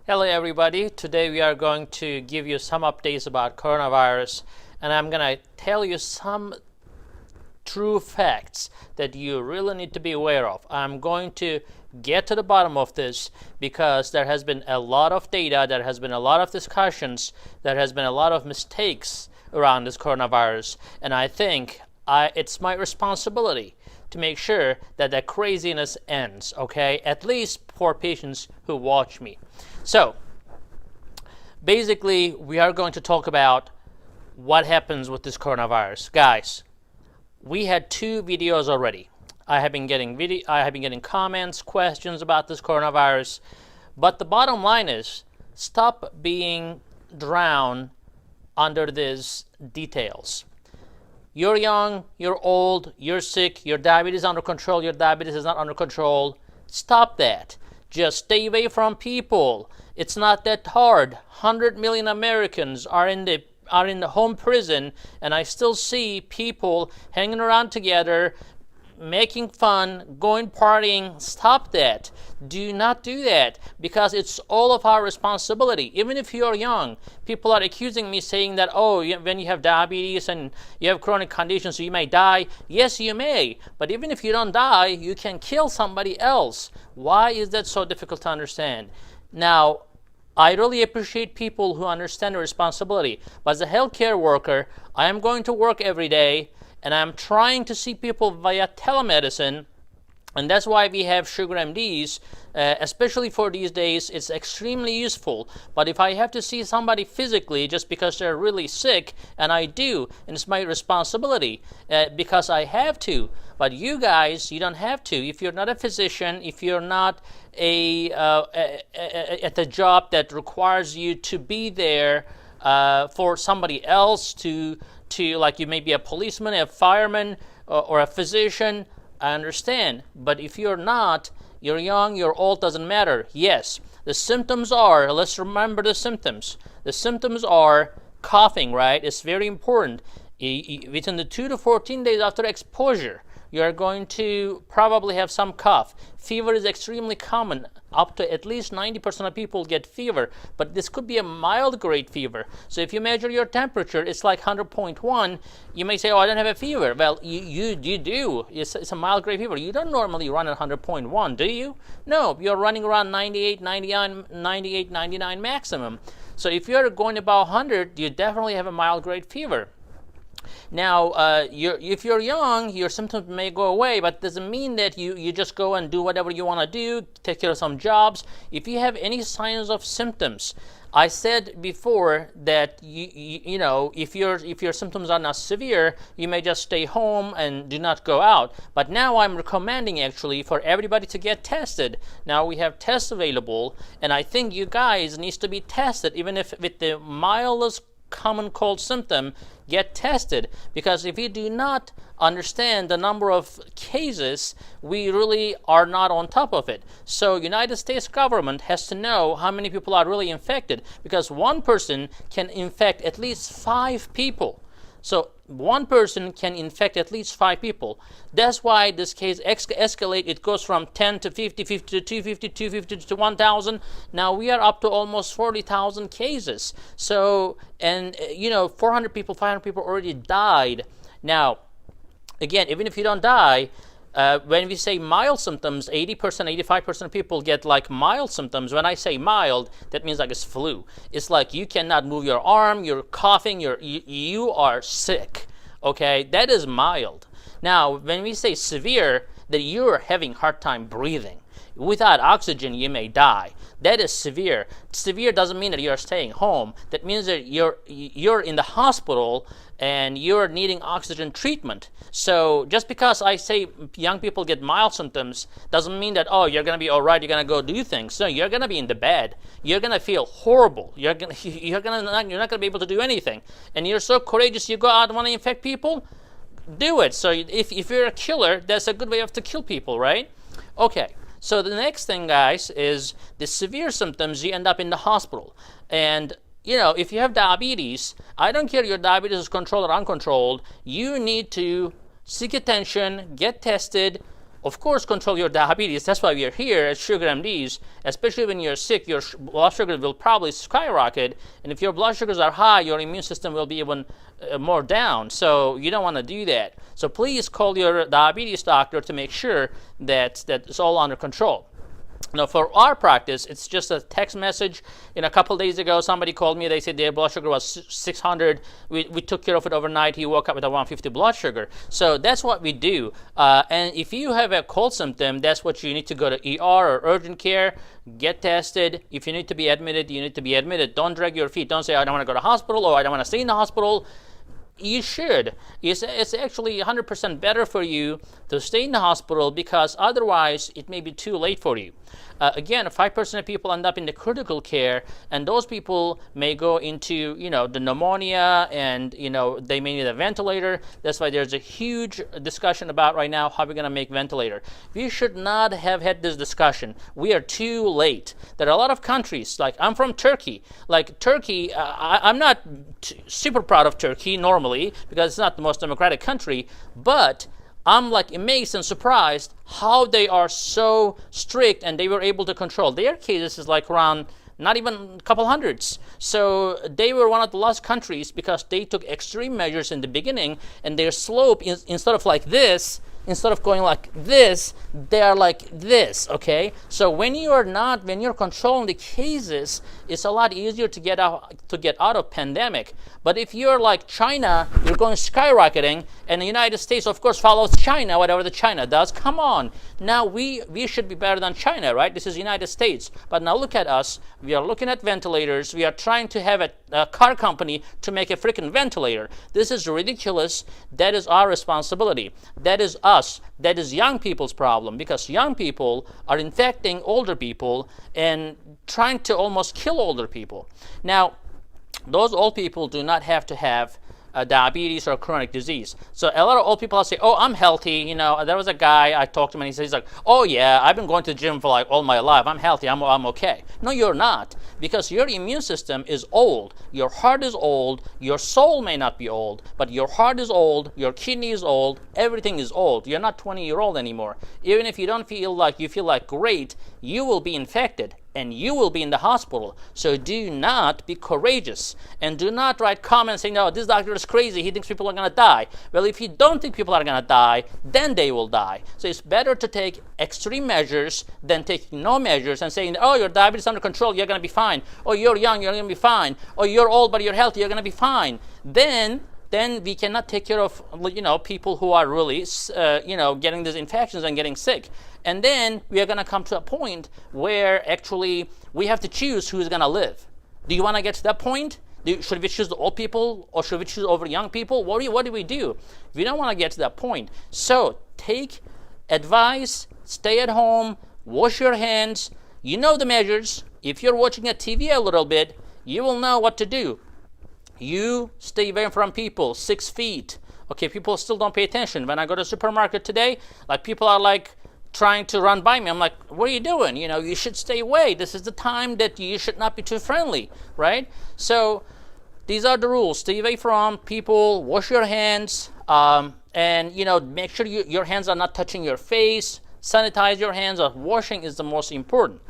Hello everybody. Today we are going to give you some updates about coronavirus, and I'm going to tell you some true facts that you really need to be aware of. I'm going to get to the bottom of this because there has been a lot of data, there has been a lot of discussions, there has been a lot of mistakes around this coronavirus, and I think it's my responsibility to make sure that the craziness ends, okay? At least for patients who watch me. So, basically, we are going to talk about what happens with this coronavirus. Guys, we had 2 videos already. I have been getting comments, questions about this coronavirus, but the bottom line is stop being drowned under these details. You're young, you're old, you're sick, your diabetes is under control, your diabetes is not under control. Stop that. Just stay away from people. It's not that hard. 100 million Americans are in the home prison, and I still see people hanging around together, making fun, going partying. Stop that. Do not do that, because it's all of our responsibility. Even if you're young, people are accusing me saying that, oh, when you have diabetes and you have chronic conditions, you may die. Yes, you may, but even if you don't die, you can kill somebody else. Why is that so difficult to understand? Now, I really appreciate people who understand the responsibility, but as a healthcare worker, I am going to work every day, and I'm trying to see people via telemedicine, and that's why we have Sugar MDs, especially for these days. It's extremely useful. But if I have to see somebody physically just because they're really sick, and I do, and it's my responsibility because I have to. But you guys, you don't have to. If you're not a physician, if you're not at a job that requires you to be there for somebody else to like, you may be a policeman, a fireman, or a physician, I understand. But if you're not, you're young, you're old, doesn't matter. Yes, the symptoms are, let's remember the symptoms. The symptoms are coughing, right? It's very important. Within the 2 to 14 days after exposure, you are going to probably have some cough. Fever is extremely common. Up to at least 90% of people get fever, but this could be a mild grade fever. So if you measure your temperature, it's like 100.1. You may say, oh, I don't have a fever. Well, you do. It's a mild grade fever. You don't normally run at 100.1, do you? No, you're running around 98, 99 maximum. So if you're going above 100, you definitely have a mild grade fever. Now, if you're young, your symptoms may go away, but it doesn't mean that you just go and do whatever you want to do, take care of some jobs. If you have any signs of symptoms, I said before that you know, if your symptoms are not severe, you may just stay home and do not go out. But now I'm recommending actually for everybody to get tested. Now we have tests available, and I think you guys needs to be tested, even if with the mildest common cold symptom. Get tested, because if you do not understand the number of cases, we really are not on top of it. So United States government has to know how many people are really infected, because one person can infect at least 5 people. So one person can infect at least 5 people. That's why this case escalate. It goes from 10 to 50, 50 to 250, 250 to 1,000. Now we are up to almost 40,000 cases. So, and 400 people, 500 people already died. Now, again, even if you don't die, when we say mild symptoms, 80%, 85% of people get like mild symptoms. When I say mild, that means like it's flu. It's like you cannot move your arm, you're coughing, you are sick. Okay, that is mild. Now, when we say severe, that you're having hard time breathing. Without oxygen, you may die. That is severe. Severe doesn't mean that you're staying home. That means that you're in the hospital and you're needing oxygen treatment. So just because I say young people get mild symptoms doesn't mean that, oh, you're going to be all right, you're going to go do things. No, you're going to be in the bed. You're going to feel horrible. You're not going to be able to do anything. And you're so courageous, you go out and want to infect people? Do it. So if you're a killer, that's a good way to kill people, right? Okay. So the next thing, guys, is the severe symptoms. You end up in the hospital. And, if you have diabetes, I don't care if your diabetes is controlled or uncontrolled, you need to seek attention, get tested, of course, control your diabetes. That's why we are here as Sugar MDs. Especially when you're sick, your blood sugar will probably skyrocket. And if your blood sugars are high, your immune system will be even more down. So you don't want to do that. So please call your diabetes doctor to make sure that it's all under control. Now, for our practice, it's just a text message. A couple days ago, somebody called me. They said their blood sugar was 600. We took care of it overnight. He woke up with a 150 blood sugar. So that's what we do. And if you have a cold symptom, that's what you need to go to ER or urgent care, get tested. If you need to be admitted, you need to be admitted. Don't drag your feet. Don't say, I don't want to go to hospital, or I don't want to stay in the hospital. You should. It's actually 100% better for you to stay in the hospital, because otherwise it may be too late for you. Again, 5% of people end up in the critical care, and those people may go into, the pneumonia, and, they may need a ventilator. That's why there's a huge discussion about right now how we're going to make ventilator. We should not have had this discussion. We are too late. There are a lot of countries, like I'm from Turkey. Like Turkey, I'm not super proud of Turkey normally, because it's not the most democratic country, but I'm amazed and surprised how they are so strict, and they were able to control. Their cases is around not even a couple hundreds. So they were one of the last countries, because they took extreme measures in the beginning, and their slope, instead of like this, instead of going like this, they are like this, okay? So when you're controlling the cases, it's a lot easier to get out of pandemic. But if you're like China, you're going skyrocketing, and the United States, of course, follows China, whatever the China does. Come on. Now we should be better than China, right? This is the United States. But now look at us. We are looking at ventilators. We are trying to have a car company to make a freaking ventilator. This is ridiculous. That is our responsibility. That is us. That is young people's problem, because young people are infecting older people and trying to almost kill older people. Now, those old people do not have to have diabetes or chronic disease. So a lot of old people say, oh, I'm healthy. There was a guy I talked to him, and he's like, oh yeah, I've been going to the gym for all my life. I'm healthy. I'm okay. No, you're not, because your immune system is old. Your heart is old. Your soul may not be old, but your heart is old. Your kidney is old. Everything is old. You're not 20-year-old anymore. Even if you don't feel like great, you will be infected, and you will be in the hospital. So do not be courageous, and do not write comments saying, no, this doctor is crazy. He thinks people are going to die. Well, if you don't think people are going to die, then they will die. So it's better to take extreme measures than taking no measures and saying, oh, your diabetes is under control, you're going to be fine. Oh, you're young, you're going to be fine. Oh, you're old, but you're healthy, you're going to be fine. Then we cannot take care of people who are really getting these infections and getting sick. And then we are going to come to a point where actually we have to choose who's going to live. Do you want to get to that point? Should we choose the old people, or should we choose over young people? What do we do? We don't want to get to that point. So take advice, stay at home, wash your hands. You know the measures. If you're watching a TV a little bit, you will know what to do. You stay away from people 6 feet. Okay, people still don't pay attention. When I go to the supermarket today, people are trying to run by me. I'm like, what are you doing? You should stay away. This is the time that you should not be too friendly, right? So these are the rules. Stay away from people, wash your hands, and make sure your hands are not touching your face. Sanitize your hands. Washing is the most important.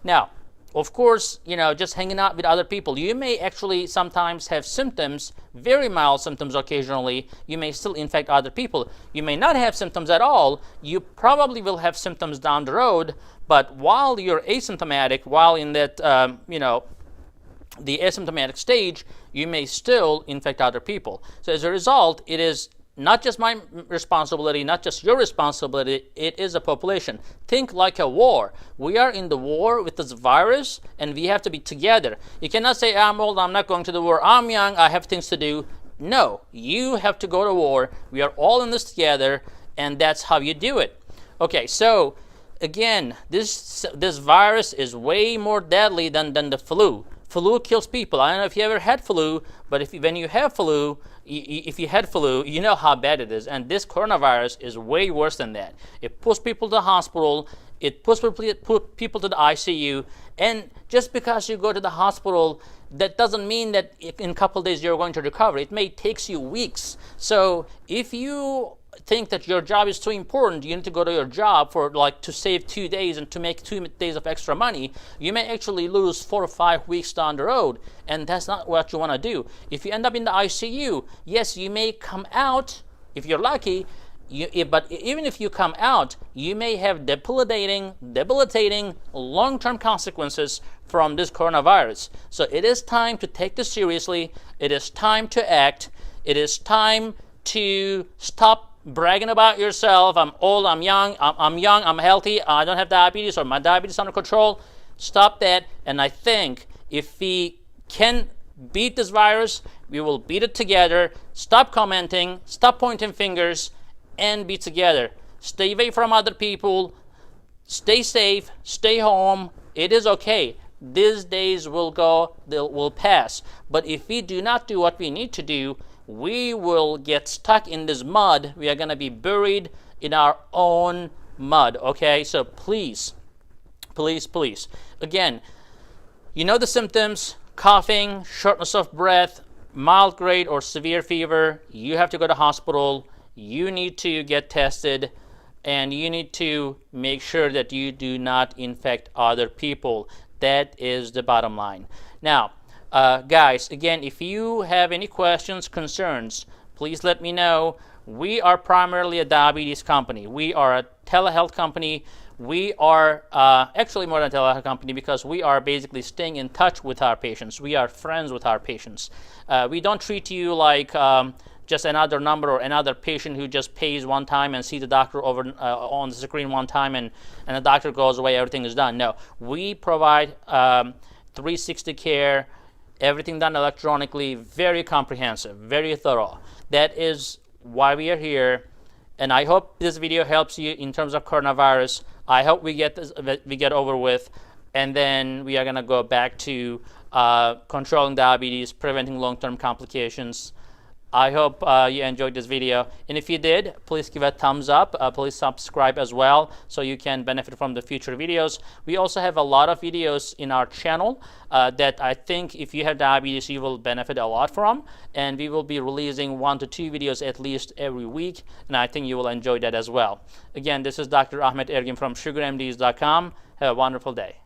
Now, of course, just hanging out with other people. You may actually sometimes have symptoms, very mild symptoms occasionally. You may still infect other people. You may not have symptoms at all. You probably will have symptoms down the road, but while you're asymptomatic, while in that, the asymptomatic stage, you may still infect other people. So as a result, it is not just my responsibility, not just your responsibility, it is a population. Think like a war. We are in the war with this virus, and we have to be together. You cannot say, I'm old, I'm not going to the war. I'm young, I have things to do. No, you have to go to war. We are all in this together, and that's how you do it. Okay, so again, this virus is way more deadly than the flu. Flu kills people. I don't know if you ever had flu, but when you have flu, if you had flu, you know how bad it is. And this coronavirus is way worse than that. It puts people to the hospital. It puts people to the ICU. And just because you go to the hospital, that doesn't mean that in a couple of days you're going to recover. It may take you weeks. So if you think that your job is too important, you need to go to your job for like to save 2 days and to make 2 days of extra money, you may actually lose 4 or 5 weeks down the road, and that's not what you want to do. If you end up in the ICU, yes, you may come out if you're lucky. But even if you come out, you may have debilitating long-term consequences from this coronavirus. So it is time to take this seriously. It is time to act. It is time to stop bragging about yourself. I'm old, I'm young, I'm healthy, I don't have diabetes, or my diabetes is under control. Stop that. And I think if we can beat this virus, we will beat it together. Stop commenting, stop pointing fingers, and be together. Stay away from other people. Stay safe. Stay home. It is okay. These days will go, they will pass. But if we do not do what we need to do, we will get stuck in this mud. We are going to be buried in our own mud. Okay? So please, please, please. Again, you know the symptoms: coughing, shortness of breath, mild grade or severe fever. You have to go to hospital. You need to get tested, and you need to make sure that you do not infect other people. That is the bottom line. Now, guys, again, if you have any questions, concerns, please let me know. We are primarily a diabetes company. We are a telehealth company. We are actually more than a telehealth company, because we are basically staying in touch with our patients. We are friends with our patients. We don't treat you like just another number or another patient who just pays one time and sees the doctor over on the screen one time, and the doctor goes away, everything is done. No, we provide 360 care, everything done electronically, very comprehensive, very thorough. That is why we are here, and I hope this video helps you in terms of coronavirus. I hope we get over with, and then we are gonna go back to controlling diabetes, preventing long-term complications. I hope you enjoyed this video, and if you did, please give a thumbs up. Please subscribe as well, so you can benefit from the future videos. We also have a lot of videos in our channel that I think if you have diabetes, you will benefit a lot from, and we will be releasing 1 to 2 videos at least every week, and I think you will enjoy that as well. Again, this is Dr. Ahmet Ergin from SugarMDs.com. Have a wonderful day.